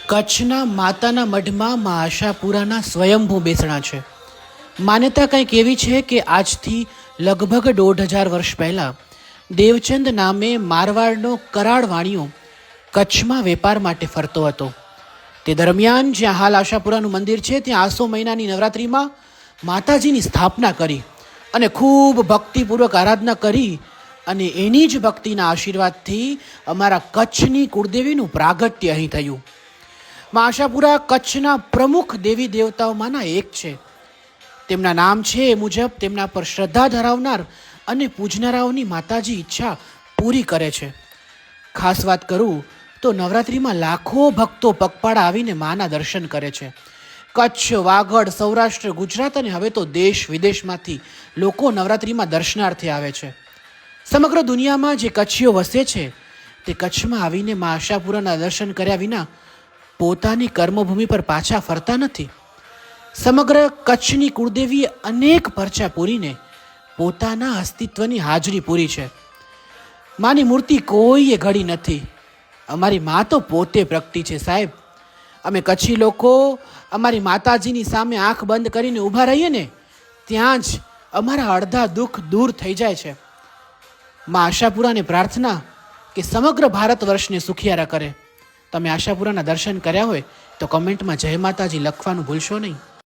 કચ્છના માતાના મઢમાં મા આશાપુરાના સ્વયંભૂ બેસણા છે. માન્યતા કંઈક એવી છે કે આજથી લગભગ 1,500 વર્ષ પહેલાં દેવચંદ નામે મારવાડનો કરાળ વાણિયો કચ્છમાં વેપાર માટે ફરતો હતો. તે દરમિયાન જ્યાં હાલ આશાપુરાનું મંદિર છે ત્યાં આસો મહિનાની નવરાત્રિમાં માતાજીની સ્થાપના કરી અને ખૂબ ભક્તિપૂર્વક આરાધના કરી અને એની જ ભક્તિના આશીર્વાદથી અમારા કચ્છની કુળદેવીનું પ્રાગટ્ય અહીં થયું. મા આશાપુરા કચ્છના પ્રમુખ દેવી દેવતાઓમાંના એક છે. તેમના નામ છે એ મુજબ તેમના પર શ્રદ્ધા ધરાવનાર અને પૂજનારાઓની માતાજી ઈચ્છા પૂરી કરે છે. ખાસ વાત કરું તો નવરાત્રિમાં લાખો ભક્તો પગપાળા આવીને માના દર્શન કરે છે. કચ્છ, વાગડ, સૌરાષ્ટ્ર, ગુજરાત અને હવે તો દેશ વિદેશમાંથી લોકો નવરાત્રિમાં દર્શનાર્થે આવે છે. સમગ્ર દુનિયામાં જે કચ્છીઓ વસે છે તે કચ્છમાં આવીને મા આશાપુરાના દર્શન કર્યા વિના પોતાની કર્મભૂમિ પર પાછા ફરતા નથી. સમગ્ર કચ્છની કુળદેવીએ અનેક પરચા પૂરીને પોતાના અસ્તિત્વની હાજરી પૂરી છે. માની મૂર્તિ કોઈએ ઘડી નથી. અમારી મા તો પોતે પ્રગટી છે સાહેબ. અમે કચ્છી લોકો અમારી માતાજીની સામે આંખ બંધ કરીને ઊભા રહીએ ને ત્યાં જ અમારા અડધા દુઃખ દૂર થઈ જાય છે. મા આશાપુરાને પ્રાર્થના કે સમગ્ર ભારત વર્ષને સુખિયારા કરે. તમે આશાપુરાના દર્શન કર્યા હોય તો કમેન્ટમાં જય માતાજી લખવાનું ભૂલશો નહીં.